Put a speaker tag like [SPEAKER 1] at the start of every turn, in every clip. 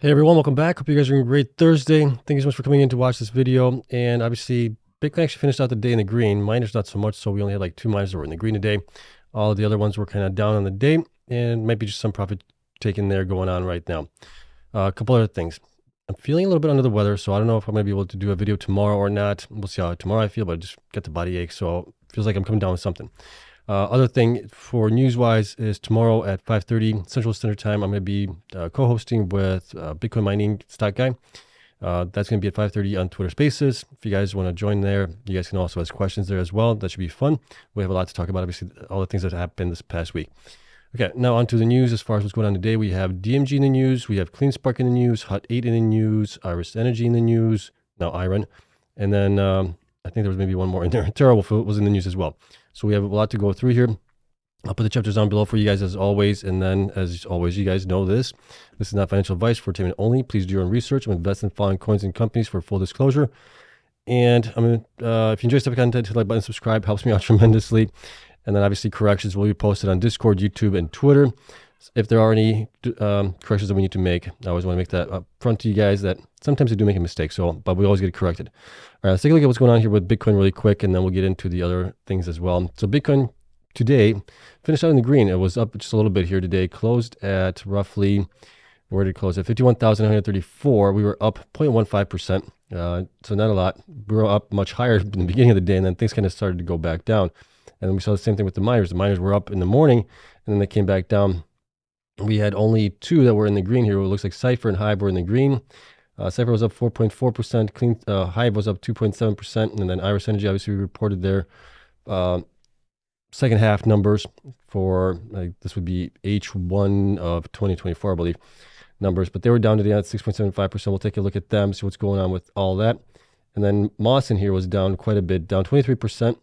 [SPEAKER 1] Hey everyone, welcome back. Hope you guys are having a great Thursday. Thank you so much for coming in to watch this video. And obviously, Bitcoin actually finished out the day in the green. Miners not so much, so we only had like 2 miners that were in the green today. All of the other ones were kind of down on the day, and maybe just some profit taking there going on right now. A couple other things. I'm feeling a little bit under the weather, so I don't know if I'm going to be able to do a video tomorrow or not. We'll see how tomorrow I feel, but I just got the body ache, so it feels like I'm coming down with something. Other thing for news-wise is tomorrow at 5:30 Central Standard Time, I'm going to be co-hosting with Bitcoin Mining Stock Guy. That's going to be at 5:30 on Twitter Spaces. If you guys want to join there, you guys can also ask questions there as well. That should be fun. We have a lot to talk about, obviously, all the things that happened this past week. Okay, now on to the news. As far as what's going on today, we have DMG in the news, we have Cleanspark in the news, Hut 8 in the news, Iris Energy in the news, now IREN, and then I think there was maybe one more in there. Terawulf was in the news as well. So we have a lot to go through here. I'll put the chapters down below for you guys as always. And then as always, you guys know this. This is not financial advice for entertainment only. Please do your own research and invest in following coins and companies for full disclosure. And if you enjoy stuff content, hit the like button, subscribe, helps me out tremendously. And then obviously corrections will be posted on Discord, YouTube, and Twitter. If there are any corrections that we need to make, I always want to make that up front to you guys that sometimes I do make a mistake, but we always get it corrected. All right, let's take a look at what's going on here with Bitcoin really quick, and then we'll get into the other things as well. So Bitcoin today finished out in the green. It was up just a little bit here today, closed at roughly, where did it close? At 51,134. We were up 0.15%, so not a lot. We were up much higher in the beginning of the day, and then things kind of started to go back down. And then we saw the same thing with the miners. The miners were up in the morning, and then they came back down. We had only 2 that were in the green here. It looks like Cypher and Hive were in the green. Cypher was up 4.4%, Hive was up 2.7%, and then Iris Energy obviously reported their second half numbers for, this would be H1 of 2024, I believe, numbers, but they were down today at 6.75%. We'll take a look at them, see what's going on with all that. And then Moss in here was down quite a bit, down 23%.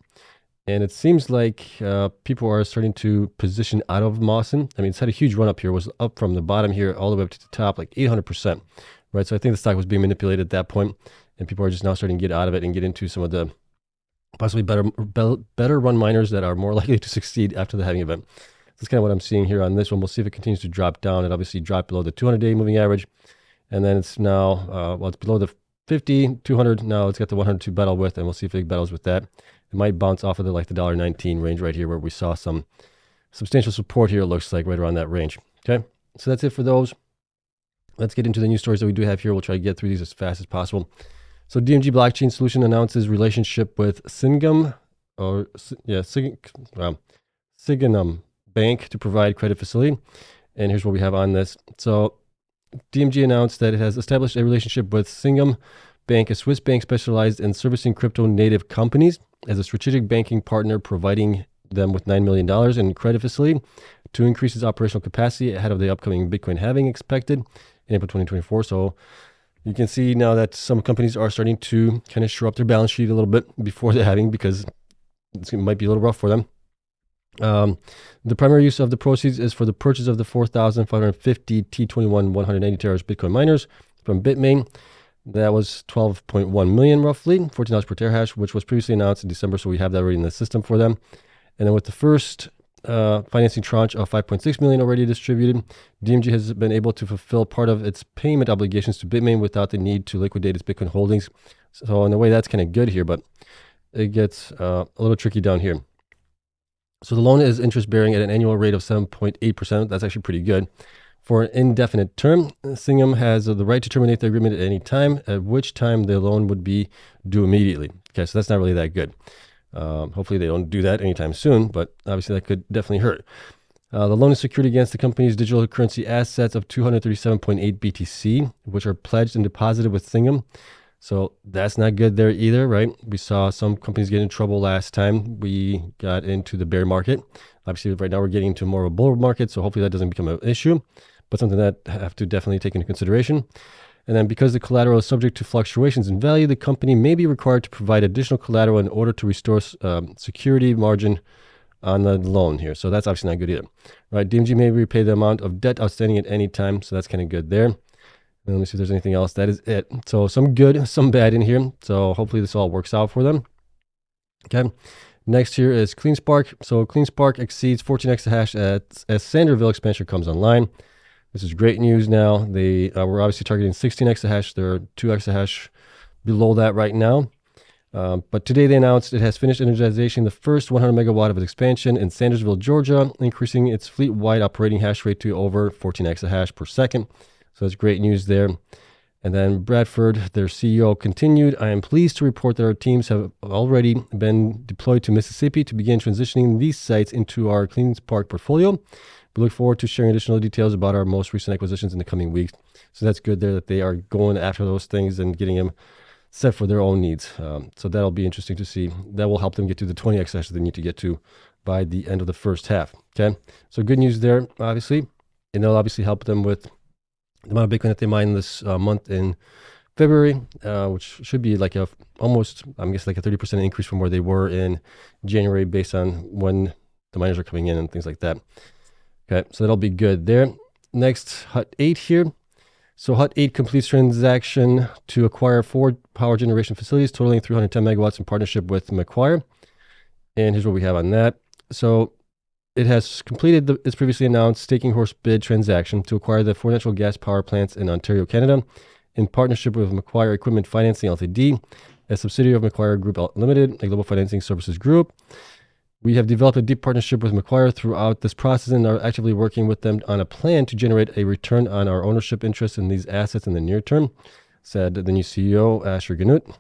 [SPEAKER 1] And it seems like people are starting to position out of Mawson. I mean, it's had a huge run up here. It was up from the bottom here all the way up to the top, like 800%, right? So I think the stock was being manipulated at that point, and people are just now starting to get out of it and get into some of the possibly better run miners that are more likely to succeed after the halving event. That's kind of what I'm seeing here on this one. We'll see if it continues to drop down. It obviously dropped below the 200-day moving average, and then it's now, well, it's below the 50, 200. Now it's got the 100 to battle with, and we'll see if it battles with that. It might bounce off of the $1.19 range right here where we saw some substantial support here, it looks like, right around that range. Okay, so that's it for those. Let's get into the news stories that we do have here. We'll try to get through these as fast as possible. So DMG Blockchain Solution announces relationship with Syngum Bank to provide credit facility. And here's what we have on this. So DMG announced that it has established a relationship with Syngum Bank, a Swiss bank specialized in servicing crypto native companies, as a strategic banking partner, providing them with $9 million in credit facility to increase its operational capacity ahead of the upcoming Bitcoin halving expected in April 2024. So you can see now that some companies are starting to kind of shore up their balance sheet a little bit before the halving because it might be a little rough for them. The primary use of the proceeds is for the purchase of the 4,550 T21 180 terahash Bitcoin miners from Bitmain. That was 12.1 million roughly, $14 per terahash, which was previously announced in December. So we have that already in the system for them. And then with the first financing tranche of 5.6 million already distributed, DMG has been able to fulfill part of its payment obligations to Bitmain without the need to liquidate its Bitcoin holdings. So in a way, that's kind of good here, but it gets a little tricky down here. So the loan is interest bearing at an annual rate of 7.8%. That's actually pretty good. For an indefinite term, Syngum has the right to terminate the agreement at any time, at which time the loan would be due immediately. Okay, so that's not really that good. Hopefully they don't do that anytime soon, but obviously that could definitely hurt. The loan is secured against the company's digital currency assets of 237.8 BTC, which are pledged and deposited with Syngum. So that's not good there either, right? We saw some companies get in trouble last time we got into the bear market. Obviously, right now we're getting into more of a bull market, so hopefully that doesn't become an issue, but something that I have to definitely take into consideration. And then because the collateral is subject to fluctuations in value, the company may be required to provide additional collateral in order to restore security margin on the loan here. So that's obviously not good either, right? DMG may repay the amount of debt outstanding at any time, so that's kind of good there. And let me see if there's anything else. That is it. So some good, some bad in here. So hopefully this all works out for them. Okay. Next here is Cleanspark. So Cleanspark exceeds 14 exahash as Sanderville expansion comes online. This is great news now. They were obviously targeting 16 exahash. They're 2 exahash below that right now. But today they announced it has finished energization the first 100 megawatt of its expansion in Sandersville, Georgia, increasing its fleet-wide operating hash rate to over 14 exahash per second. So that's great news there. And then Bradford, their CEO, continued, I am pleased to report that our teams have already been deployed to Mississippi to begin transitioning these sites into our Cleanspark portfolio. We look forward to sharing additional details about our most recent acquisitions in the coming weeks. So that's good there that they are going after those things and getting them set for their own needs. So that'll be interesting to see. That will help them get to the 20 exahash they need to get to by the end of the first half. Okay, so good news there, obviously. And it'll obviously help them with the amount of Bitcoin that they mine this month in February, which should be like almost, I'm guessing, like a 30% increase from where they were in January based on when the miners are coming in and things like that. Okay, so that'll be good there. Next, Hut 8 here. So Hut 8 completes transaction to acquire 4 power generation facilities totaling 310 megawatts in partnership with Macquarie. And here's what we have on that. So it has completed its previously announced staking horse bid transaction to acquire the 4 natural gas power plants in Ontario, Canada, in partnership with Macquarie Equipment Financing Ltd., a subsidiary of Macquarie Group Limited, a global financing services group. We have developed a deep partnership with Macquarie throughout this process and are actively working with them on a plan to generate a return on our ownership interest in these assets in the near term, said the new CEO, Asher Ganut.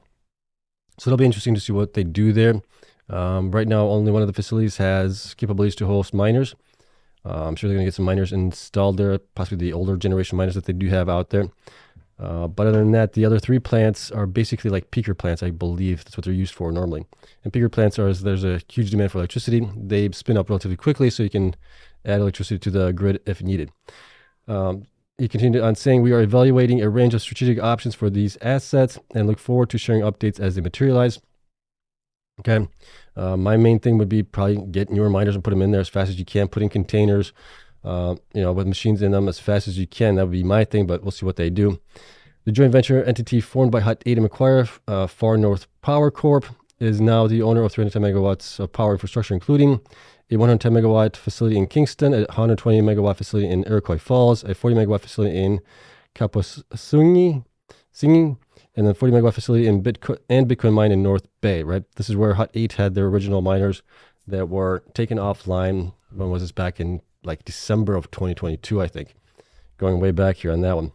[SPEAKER 1] So it'll be interesting to see what they do there. Right now, only one of the facilities has capabilities to host miners. I'm sure they're going to get some miners installed there, possibly the older generation miners that they do have out there. But other than that, the other 3 plants are basically like peaker plants, I believe. That's what they're used for normally. And peaker plants are, there's a huge demand for electricity. They spin up relatively quickly, so you can add electricity to the grid if needed. He continued on saying, we are evaluating a range of strategic options for these assets and look forward to sharing updates as they materialize. Okay. My main thing would be probably get newer miners and put them in there as fast as you can. Put in containers, with machines in them as fast as you can. That would be my thing, but we'll see what they do. The joint venture entity formed by Hut 8 and Macquarie, Far North Power Corp, is now the owner of 310 megawatts of power infrastructure, including a 110 megawatt facility in Kingston, a 120 megawatt facility in Iroquois Falls, a 40 megawatt facility in Kapuasini, and then 40 megawatt facility in Bitcoin mine in North Bay, right? This is where Hut 8 had their original miners that were taken offline. When was this? Back in like December of 2022, I think. Going way back here on that one.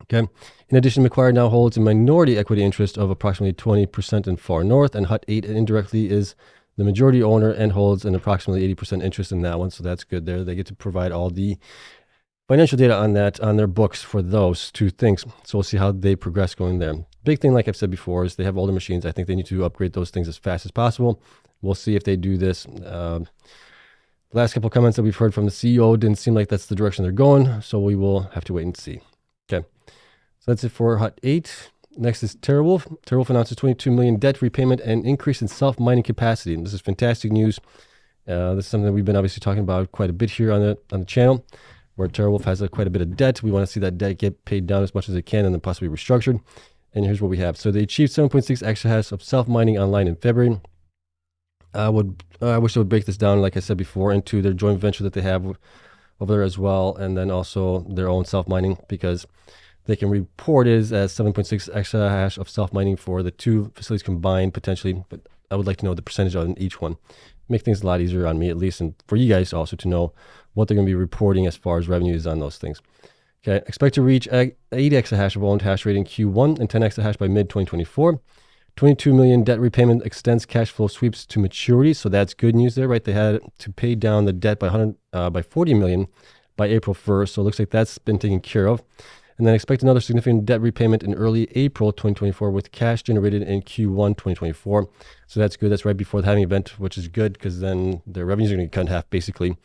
[SPEAKER 1] Okay. In addition, Macquarie now holds a minority equity interest of approximately 20% in Far North, and Hut 8 indirectly is the majority owner and holds an approximately 80% interest in that one. So that's good there. They get to provide all the financial data on that on their books for those 2 things. So we'll see how they progress going there. Big thing, like I've said before, is they have older machines. I think they need to upgrade those things as fast as possible. We'll see if they do this. The last couple of comments that we've heard from the CEO didn't seem like that's the direction they're going. So we will have to wait and see. Okay. So that's it for Hut 8. Next is Terawulf. Terawulf announces 22 million debt repayment and increase in self-mining capacity. And this is fantastic news. This is something that we've been obviously talking about quite a bit here on the channel, where Terawulf has quite a bit of debt. We want to see that debt get paid down as much as it can and then possibly restructured. And here's what we have. So they achieved 7.6 exahash of self-mining online in February. I wish they would break this down, like I said before, into their joint venture that they have over there as well, and then also their own self-mining, because they can report it as 7.6 exahash of self-mining for the 2 facilities combined potentially, but I would like to know the percentage on each one. Make things a lot easier on me at least, and for you guys also to know what they're going to be reporting as far as revenues on those things. Okay, expect to reach 8 exahash of owned hash rate in Q1 and 10 exahash by mid-2024. 22 million debt repayment extends cash flow sweeps to maturity, so that's good news there, right? They had to pay down the debt by 40 million by April 1st, so it looks like that's been taken care of. And then expect another significant debt repayment in early April 2024 with cash generated in Q1 2024. So that's good. That's right before the halving event, which is good because then their revenues are going to be cut in half basically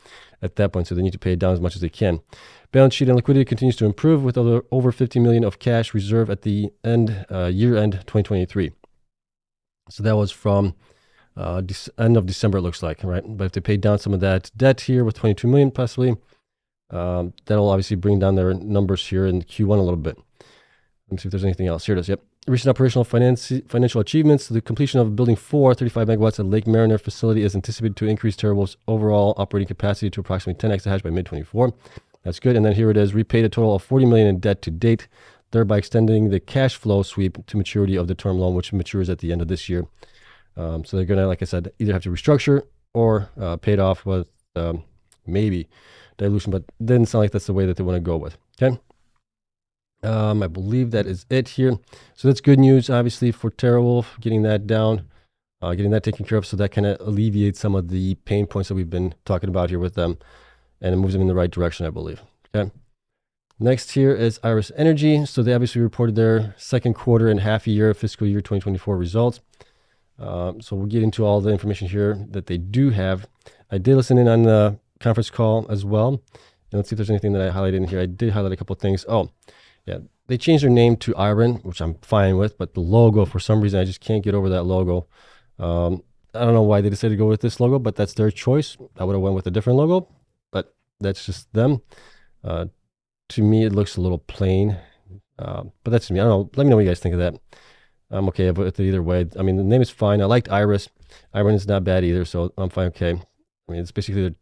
[SPEAKER 1] at that point. So they need to pay it down as much as they can. Balance sheet and liquidity continues to improve with over 50 million of cash reserve at the year-end 2023. So that was from end of December, it looks like, right? But if they pay down some of that debt here with 22 million possibly, that'll obviously bring down their numbers here in Q1 a little bit. Let me see if there's anything else. Here it is. Yep. Recent operational financial achievements. The completion of Building 4, 35 megawatts at Lake Mariner facility is anticipated to increase Terawulf's overall operating capacity to approximately 10 exahash by mid-24. That's good. And then here it is, repaid a total of $40 million in debt to date, thereby extending the cash flow sweep to maturity of the term loan, which matures at the end of this year. So they're going to, like I said, either have to restructure or pay it off with maybe dilution, but it didn't sound like that's the way that they want to go with. Okay. I believe that is it here. So that's good news, obviously, for Terawulf, getting that down, getting that taken care of. So that kind of alleviates some of the pain points that we've been talking about here with them, and it moves them in the right direction, I believe. Okay. Next here is IREN Energy. So they obviously reported their second quarter and half a year fiscal year 2024 results. So we'll get into all the information here that they do have. I did listen in on the conference call as well. And let's see if there's anything that I highlighted in here. I did highlight a couple of things. Oh, yeah, they changed their name to IREN, which I'm fine with, but the logo, for some reason, I just can't get over that logo. I don't know why they decided to go with this logo, but that's their choice. I would have went with a different logo, but that's just them. To me, it looks a little plain, but that's me. I don't know. Let me know what you guys think of that. I'm okay with it either way. I mean, the name is fine. I liked Iris. IREN is not bad either, so I'm fine. Okay. I mean, it's basically the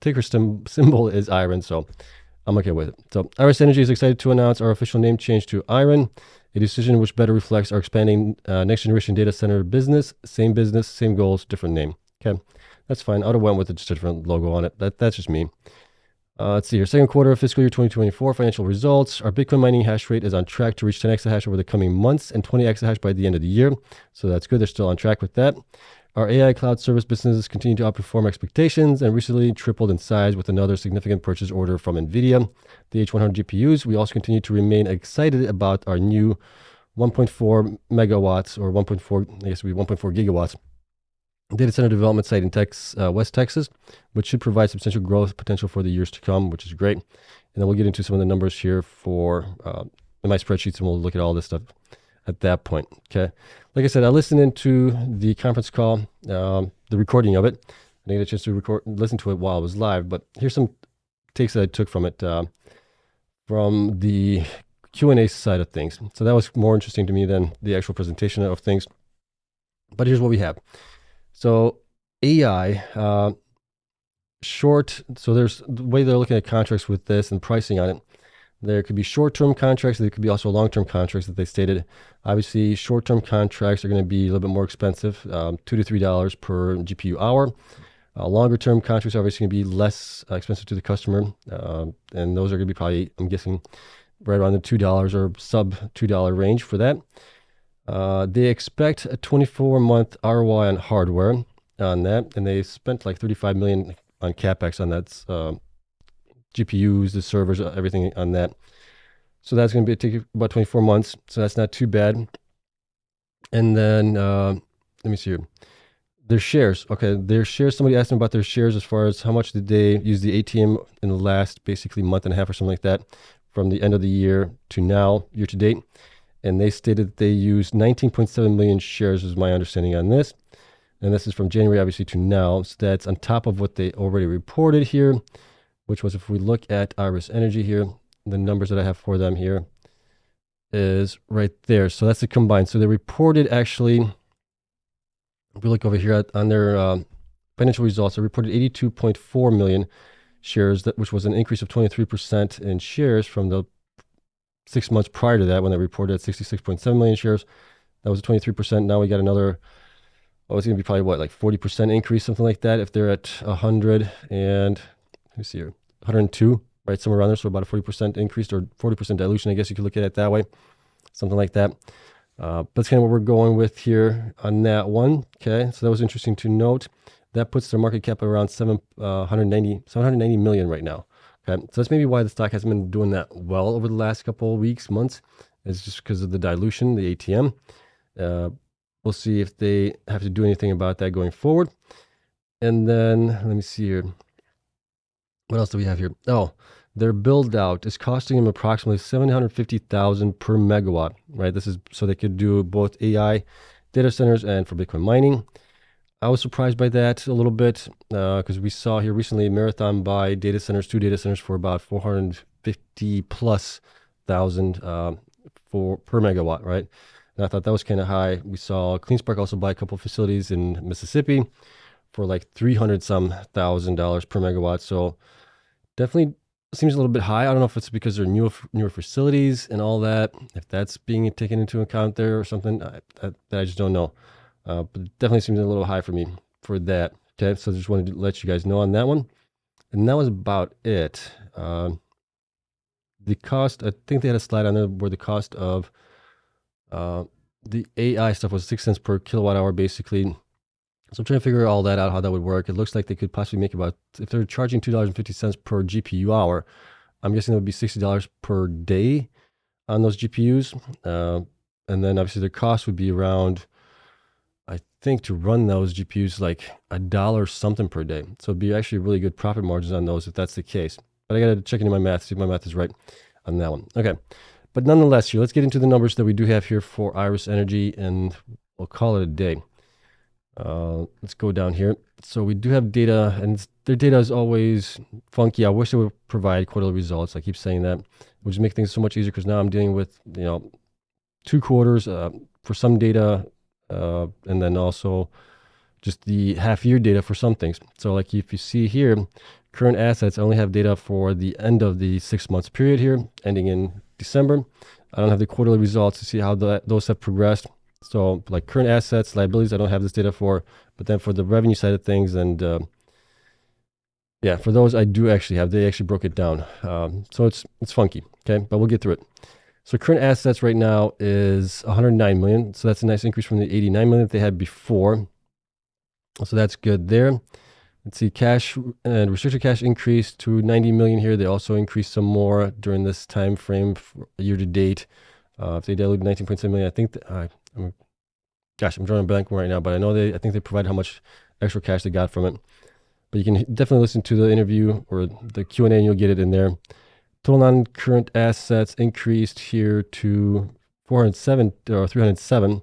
[SPEAKER 1] ticker symbol is IREN, so I'm okay with it. So IREN Energy is excited to announce our official name change to IREN, a decision which better reflects our expanding next generation data center business, same goals, different name. Okay, that's fine. I would have went with just a different logo on it. That's just me. Let's see here. Second quarter of fiscal year 2024 financial results. Our Bitcoin mining hash rate is on track to reach 10 exahash over the coming months and 20 exahash by the end of the year. So that's good. They're still on track with that. Our AI cloud service businesses continue to outperform expectations and recently tripled in size with another significant purchase order from NVIDIA. The H100 GPUs, we also continue to remain excited about our new 1.4 megawatts or 1.4, I guess it would be 1.4 gigawatts data center development site in West Texas, which should provide substantial growth potential for the years to come, which is great. And then we'll get into some of the numbers here for in my spreadsheets, and we'll look at all this stuff at that point. Okay. Like I said, I listened into the conference call, the recording of it. I didn't get a chance to listen to it while I was live, but here's some takes that I took from it, from the Q&A side of things. So that was more interesting to me than the actual presentation of things. But here's what we have. So AI, short, so there's the way they're looking at contracts with this and pricing on it. There could be short-term contracts. There could be also long-term contracts that they stated. Obviously, short-term contracts are going to be a little bit more expensive, $2 to $3 per GPU hour. Longer-term contracts are obviously going to be less expensive to the customer, and those are going to be probably, I'm guessing, right around the $2 or sub $2 range for that. They expect a 24-month ROI on hardware on that, and they spent like $35 million on CapEx on that. GPUs, the servers, everything on that. So that's going to take about 24 months. So that's not too bad. And then, let me see here. Their shares. Okay, their shares, somebody asked them about their shares as far as how much did they use the ATM in the last basically month and a half or something like that from the end of the year to now, year to date. And they stated that they used 19.7 million shares is my understanding on this. And this is from January, obviously, to now. So that's on top of what they already reported here, which was, if we look at IREN Energy here, the numbers that I have for them here is right there. So that's the combined. So they reported actually, if we look over here on their financial results, they reported 82.4 million shares, which was an increase of 23% in shares from the 6 months prior to that when they reported 66.7 million shares. That was a 23%. Now we got another, it's going to be probably what, like 40% increase, something like that, if they're at 100 and, let me see here, 102, right, somewhere around there. So about a 40% increase or 40% dilution, I guess you could look at it that way, something like that. But that's kind of what we're going with here on that one. Okay, so that was interesting to note. That puts their market cap at around 790 million right now. Okay, so that's maybe why the stock hasn't been doing that well over the last couple of weeks, months. It's just because of the dilution, the ATM. We'll see if they have to do anything about that going forward. And then let me see here. What else do we have here? Oh, their build out is costing them approximately $750,000 per megawatt, right? This is so they could do both AI data centers and for Bitcoin mining. I was surprised by that a little bit because we saw here recently Marathon buy data centers, 2 data centers for about 450 plus thousand per megawatt, right? And I thought that was kind of high. We saw Cleanspark also buy a couple of facilities in Mississippi for like $300 some thousand per megawatt. So definitely seems a little bit high. I don't know if it's because they're newer facilities and all that, if that's being taken into account there or something, that I just don't know. But it definitely seems a little high for me for that. Okay, so I just wanted to let you guys know on that one. And that was about it. The cost, I think they had a slide on there where the cost of the AI stuff was 6 cents per kilowatt hour, basically. So I'm trying to figure all that out, how that would work. It looks like they could possibly make about, if they're charging $2.50 per GPU hour, I'm guessing it would be $60 per day on those GPUs. And then obviously their cost would be around, I think, to run those GPUs like $1 something per day. So it'd be actually really good profit margins on those if that's the case. But I got to check into my math, see if my math is right on that one. Okay. But nonetheless, here, let's get into the numbers that we do have here for Iris Energy, and we'll call it a day. Let's go down here. So we do have data, and their data is always funky. I wish they would provide quarterly results. I keep saying that, which would make things so much easier because now I'm dealing with 2 quarters for some data, and then also just the half-year data for some things. So like if you see here, current assets, I only have data for the end of the 6 months period here, ending in December. I don't have the quarterly results to see how those have progressed. So like current assets, liabilities, I don't have this data for, but then for the revenue side of things, and yeah, for those I do actually have. They actually broke it down. So it's funky, okay, but we'll get through it. So current assets right now is 109 million. So that's a nice increase from the 89 million that they had before. So that's good there. Let's see, cash and restricted cash increased to 90 million here. They also increased some more during this time frame year to date. If they diluted 19.7 million, I think I'm drawing a blank right now, but I know I think they provide how much extra cash they got from it. But you can definitely listen to the interview or the Q&A and you'll get it in there. Total non-current assets increased here to 307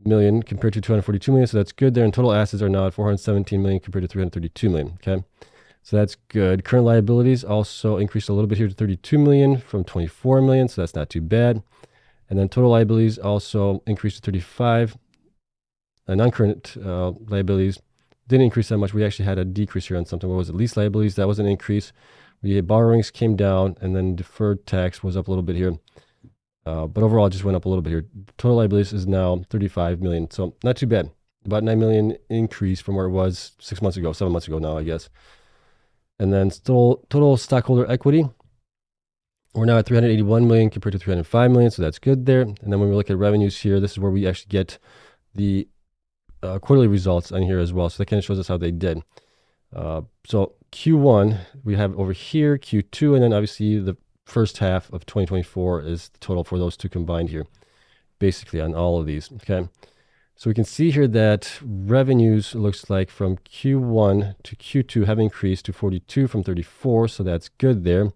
[SPEAKER 1] million compared to 242 million. So that's good there. And total assets are now at 417 million compared to 332 million. Okay. So that's good. Current liabilities also increased a little bit here to 32 million from 24 million. So that's not too bad. And then total liabilities also increased to 35. Non-current liabilities didn't increase that much. We actually had a decrease here on something. What was it? Lease liabilities, that was an increase. We had borrowings came down, and then deferred tax was up a little bit here. But overall, it just went up a little bit here. Total liabilities is now 35 million. So not too bad. About 9 million increase from where it was 6 months ago, 7 months ago now, I guess. And then total stockholder equity, we're now at 381 million compared to 305 million. So that's good there. And then when we look at revenues here, this is where we actually get the quarterly results on here as well. So that kind of shows us how they did. So Q1, we have over here, Q2, and then obviously the first half of 2024 is the total for those two combined here, basically on all of these, okay? So we can see here that revenues looks like from Q1 to Q2 have increased to 42 from 34, so that's good there.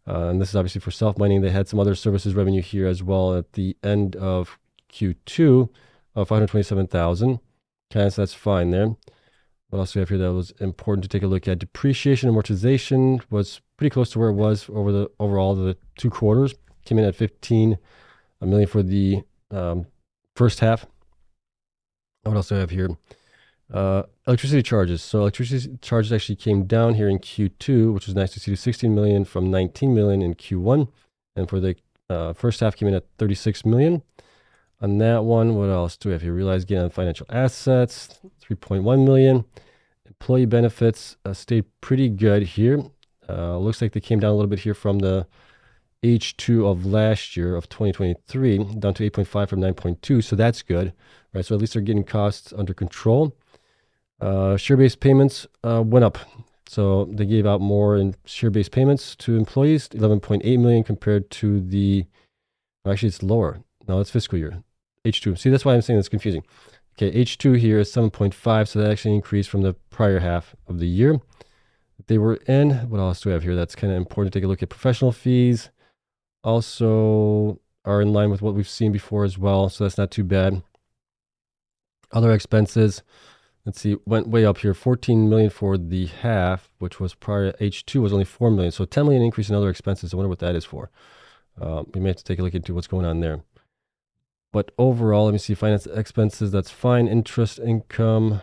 [SPEAKER 1] And this is obviously for self-mining. They had some other services revenue here as well at the end of Q2 of 527,000. Okay, so that's fine there. What else do we have here that was important to take a look at? Depreciation and amortization was pretty close to where it was over the overall the 2 quarters. Came in at 15 million for the first half. What else do I have here? Electricity charges. So electricity charges actually came down here in Q2, which was nice to see, to 16 million from 19 million in Q1. And for the first half came in at 36 million. On that one, what else do we have here? Realized gain on financial assets, 3.1 million. Employee benefits stayed pretty good here. Looks like they came down a little bit here from the H2 of last year of 2023, down to 8.5 from 9.2. So that's good, right? So at least they're getting costs under control. Share-based payments went up. So they gave out more in share-based payments to employees, 11.8 million compared to actually it's lower. No, it's fiscal year. H2. See, that's why I'm saying that's confusing. Okay, H2 here is 7.5, so that actually increased from the prior half of the year. They were in, what else do we have here? That's kind of important to take a look at. Professional fees also are in line with what we've seen before as well, so that's not too bad. Other expenses, let's see, went way up here, 14 million for the half, which was prior H2 was only 4 million. So 10 million increase in other expenses. I wonder what that is for. We may have to take a look into what's going on there. But overall, let me see, finance expenses, that's fine. Interest income,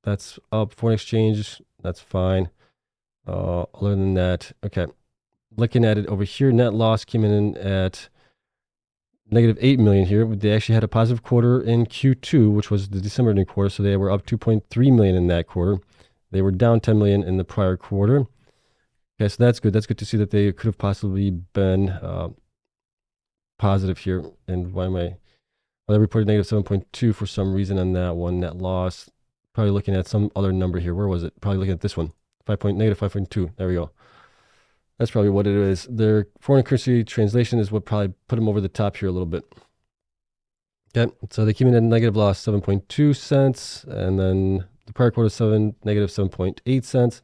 [SPEAKER 1] that's up. Foreign exchange, that's fine. Other than that, okay. looking at it over here, net loss came in at negative 8 million here. They actually had a positive quarter in Q2, which was the December ending quarter. So they were up 2.3 million in that quarter. They were down 10 million in the prior quarter. Okay, so that's good. That's good to see that they could have possibly been positive here. And why am I? Well, they reported negative 7.2 for some reason on that one, net loss. Probably looking at some other number here. Where was it? Probably looking at this one. Negative 5.2. There we go. That's probably what it is. Their foreign currency translation is what probably put them over the top here a little bit. Okay, so they came in at negative loss 7.2 cents, and then the prior quarter negative 7.8 cents,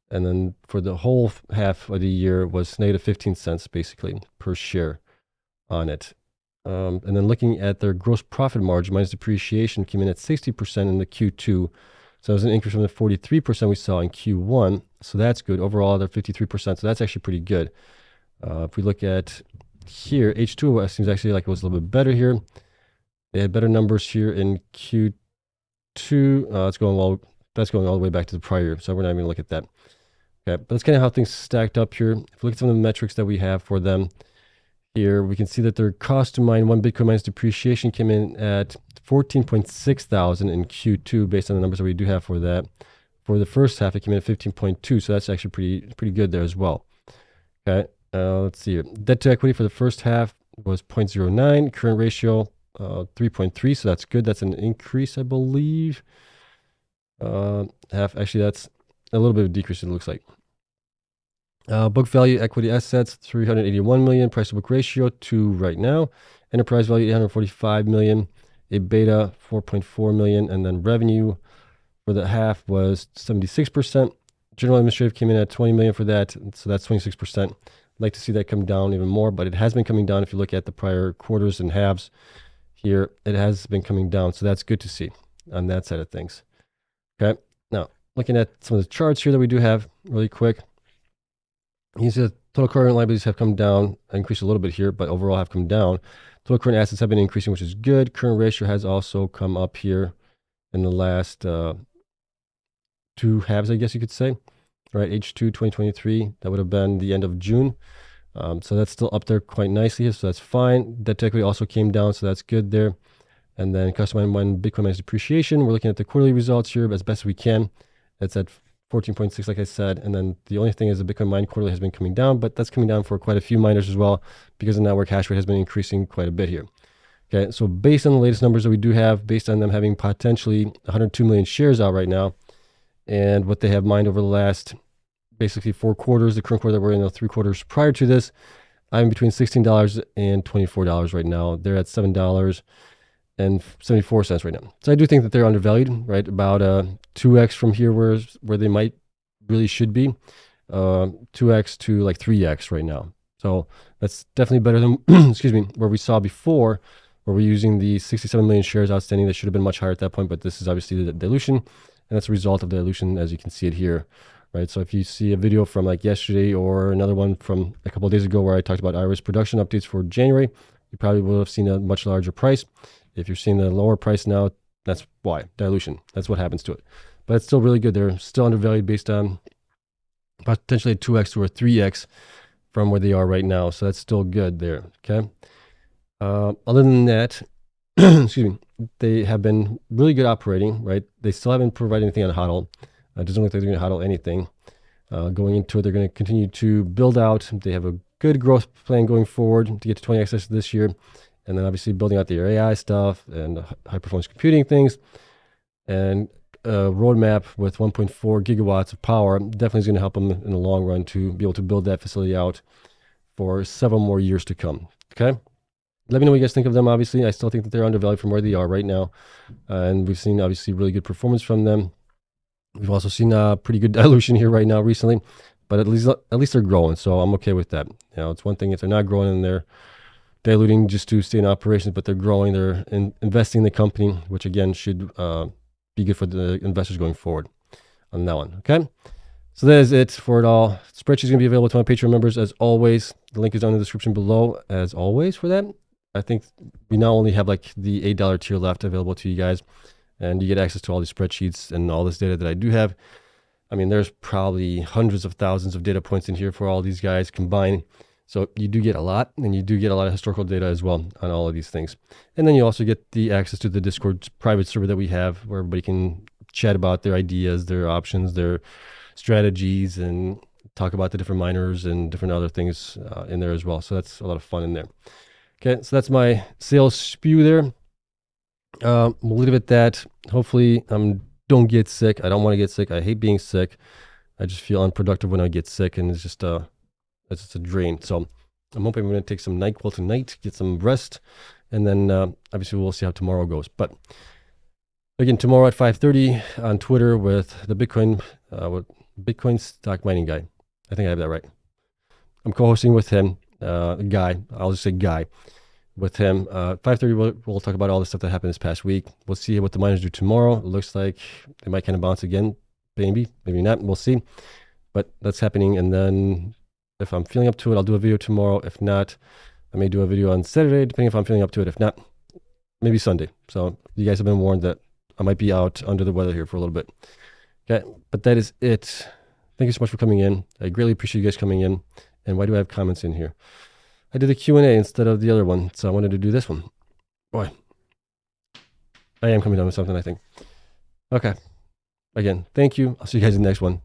[SPEAKER 1] and then for the whole half of the year was negative 15 cents basically per share on it. And then looking at their gross profit margin minus depreciation came in at 60% in the Q2. So it was an increase from the 43% we saw in Q1. So that's good. Overall, they're 53%. So that's actually pretty good. If we look at here, H2 seems actually like it was a little bit better here. They had better numbers here in Q2. That's going all the way back to the prior year. So we're not even going to look at that. Okay, but that's kind of how things stacked up here. If we look at some of the metrics that we have for them here, we can see that their cost to mine 1 Bitcoin minus depreciation came in at 14.6 thousand in Q2 based on the numbers that we do have for that. For the first half, it came in at 15.2, so that's actually pretty good there as well. Okay, let's see here. Debt to equity for the first half was 0.09, current ratio 3.3, so that's good. That's an increase, I believe. Actually, that's a little bit of a decrease, it looks like. Book value, equity assets, 381 million. Price to book ratio, 2 right now. Enterprise value, 845 million. A beta, 4.4 million. And then revenue for the half was 76%. General administrative came in at 20 million for that. So that's 26%. I'd like to see that come down even more, but it has been coming down. If you look at the prior quarters and halves here, it has been coming down. So that's good to see on that side of things. Okay. Now, looking at some of the charts here that we do have really quick. You can see the total current liabilities have come down, increased a little bit here, but overall have come down. Total current assets have been increasing, which is good. Current ratio has also come up here in the last 2 halves, I guess you could say. Right, H2 2023, that would have been the end of June. So that's still up there quite nicely, so that's fine. Debt to equity also came down, so that's good there. And then custom mine Bitcoin minus depreciation. We're looking at the quarterly results here as best we can. It's at 14.6, like I said. And then the only thing is the Bitcoin mine quarterly has been coming down, but that's coming down for quite a few miners as well because the network hash rate has been increasing quite a bit here. Okay, so based on the latest numbers that we do have, based on them having potentially 102 million shares out right now, and what they have mined over the last basically 4 quarters, the current quarter that we're in, the 3 quarters prior to this, I'm between $16 and $24 right now. They're at $7.74 right now. So I do think that they're undervalued, right? About 2x from here where they might really should be. 2x to like 3x right now. So that's definitely better than, excuse me, where we saw before, where we're using the 67 million shares outstanding. That should have been much higher at that point, but this is obviously the dilution, and that's a result of the dilution, as you can see it here, right? So if you see a video from like yesterday or another one from a couple of days ago where I talked about IRES production updates for January, you probably will have seen a much larger price. If you're seeing the lower price now, that's why, dilution. That's what happens to it. But it's still really good. They're still undervalued based on potentially a 2x or a 3x from where they are right now. So that's still good there, okay? Other than that, excuse me, they have been really good operating, right? They still haven't provided anything on HODL. It doesn't look like they're going to HODL anything. Going into it, they're going to continue to build out. They have a good growth plan going forward to get to 20x this year. And then obviously building out their AI stuff and high performance computing things. And a roadmap with 1.4 gigawatts of power definitely is going to help them in the long run to be able to build that facility out for several more years to come. Okay? Let me know what you guys think of them, obviously. I still think that they're undervalued from where they are right now. And we've seen, obviously, really good performance from them. We've also seen pretty good dilution here right now recently. But at least they're growing, so I'm okay with that. You know, it's one thing if they're not growing and they're diluting just to stay in operations, but they're growing, they're investing in the company, which again should be good for the investors going forward on that one. Okay, so that is it for it all. Spreadsheet is going to be available to my Patreon members as always. The link is down in the description below as always for that. I think we now only have like the $8 tier left available to you guys, and you get access to all these spreadsheets and all this data that I do have. I mean, there's probably hundreds of thousands of data points in here for all these guys combined. So you do get a lot, and you do get a lot of historical data as well on all of these things. And then you also get the access to the Discord private server that we have, where everybody can chat about their ideas, their options, their strategies, and talk about the different miners and different other things in there as well. So that's a lot of fun in there. Okay, so that's my sales spew there. We'll leave it at that. Hopefully, don't get sick. I don't want to get sick. I hate being sick. I just feel unproductive when I get sick, and it's just a drain. So I'm hoping I'm going to take some NyQuil tonight, get some rest, and then obviously we'll see how tomorrow goes. But again, tomorrow at 5:30 on Twitter with the Bitcoin stock mining guy. I think I have that right. I'm co-hosting with him, Guy. I'll just say Guy. With him, 5:30, we'll talk about all the stuff that happened this past week. We'll see what the miners do tomorrow. It looks like they might kind of bounce again. Maybe not. We'll see. But that's happening. And then if I'm feeling up to it, I'll do a video tomorrow. If not, I may do a video on Saturday, depending if I'm feeling up to it. If not, maybe Sunday. So you guys have been warned that I might be out under the weather here for a little bit. Okay, but that is it. Thank you so much for coming in. I greatly appreciate you guys coming in. And why do I have comments in here? I did a Q&A instead of the other one, so I wanted to do this one. Boy, I am coming down with something, I think. Okay. Again, thank you. I'll see you guys in the next one.